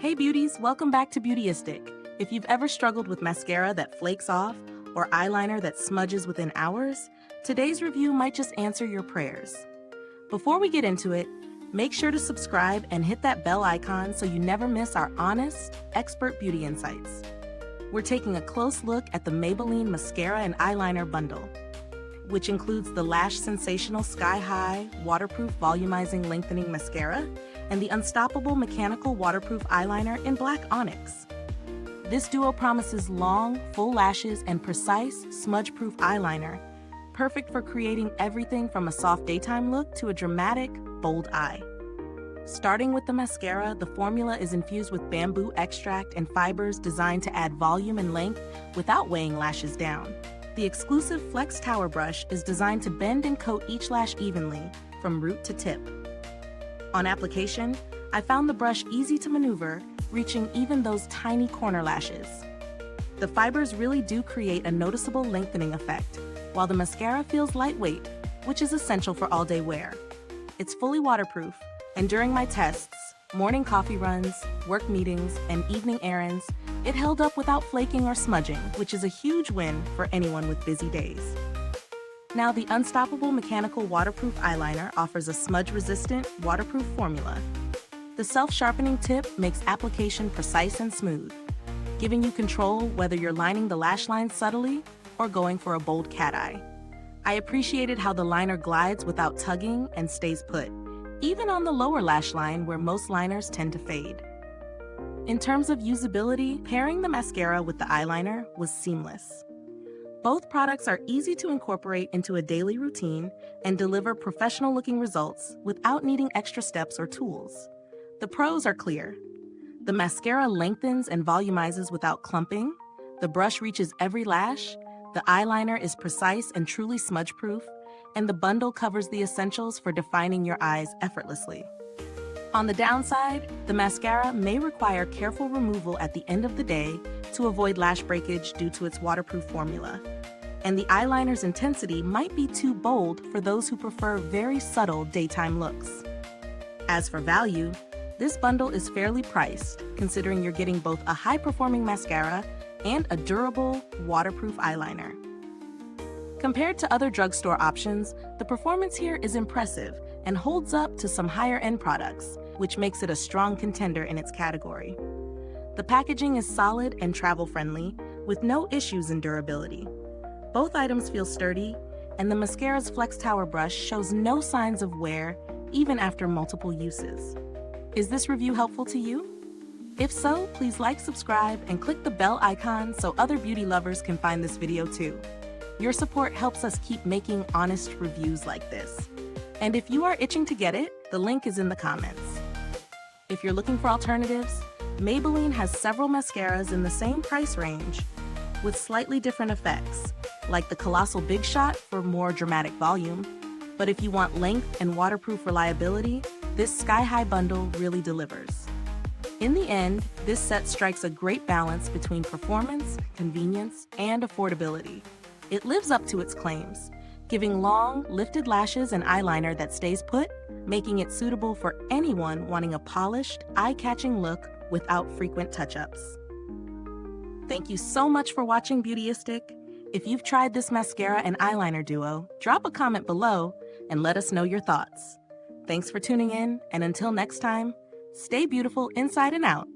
Hey beauties, welcome back to Beautyistic. If you've ever struggled with mascara that flakes off or eyeliner that smudges within hours, today's review might just answer your prayers. Before we get into it, make sure to subscribe and hit that bell icon so you never miss our honest, expert beauty insights. We're taking a close look at the Maybelline Mascara and Eyeliner Bundle, which includes the Lash Sensational Sky High Waterproof Volumizing Lengthening Mascara and the Unstoppable Mechanical Waterproof Eyeliner in Black Onyx. This duo promises long, full lashes and precise, smudge-proof eyeliner, perfect for creating everything from a soft daytime look to a dramatic, bold eye. Starting with the mascara, the formula is infused with bamboo extract and fibers designed to add volume and length without weighing lashes down. The exclusive Flex Tower brush is designed to bend and coat each lash evenly, from root to tip. On application, I found the brush easy to maneuver, reaching even those tiny corner lashes. The fibers really do create a noticeable lengthening effect, while the mascara feels lightweight, which is essential for all-day wear. It's fully waterproof, and during my tests, morning coffee runs, work meetings, and evening errands, it held up without flaking or smudging, which is a huge win for anyone with busy days. Now, the Unstoppable Mechanical Waterproof Eyeliner offers a smudge-resistant, waterproof formula. The self-sharpening tip makes application precise and smooth, giving you control whether you're lining the lash line subtly or going for a bold cat eye. I appreciated how the liner glides without tugging and stays put, even on the lower lash line where most liners tend to fade. In terms of usability, pairing the mascara with the eyeliner was seamless. Both products are easy to incorporate into a daily routine and deliver professional-looking results without needing extra steps or tools. The pros are clear. The mascara lengthens and volumizes without clumping, the brush reaches every lash, the eyeliner is precise and truly smudge-proof, and the bundle covers the essentials for defining your eyes effortlessly. On the downside, the mascara may require careful removal at the end of the day to avoid lash breakage due to its waterproof formula. And the eyeliner's intensity might be too bold for those who prefer very subtle daytime looks. As for value, this bundle is fairly priced, considering you're getting both a high-performing mascara and a durable, waterproof eyeliner. Compared to other drugstore options, the performance here is impressive and holds up to some higher-end products, which makes it a strong contender in its category. The packaging is solid and travel-friendly, with no issues in durability. Both items feel sturdy, and the mascara's Flex Tower brush shows no signs of wear, even after multiple uses. Is this review helpful to you? If so, please like, subscribe, and click the bell icon so other beauty lovers can find this video too. Your support helps us keep making honest reviews like this. And if you are itching to get it, the link is in the comments. If you're looking for alternatives, Maybelline has several mascaras in the same price range with slightly different effects, like the Colossal Big Shot for more dramatic volume. But if you want length and waterproof reliability, this Sky High bundle really delivers. In the end, this set strikes a great balance between performance, convenience, and affordability. It lives up to its claims, giving long, lifted lashes and eyeliner that stays put, making it suitable for anyone wanting a polished, eye-catching look without frequent touch-ups. Thank you so much for watching Beautyistic. If you've tried this mascara and eyeliner duo, drop a comment below and let us know your thoughts. Thanks for tuning in, and until next time, stay beautiful inside and out.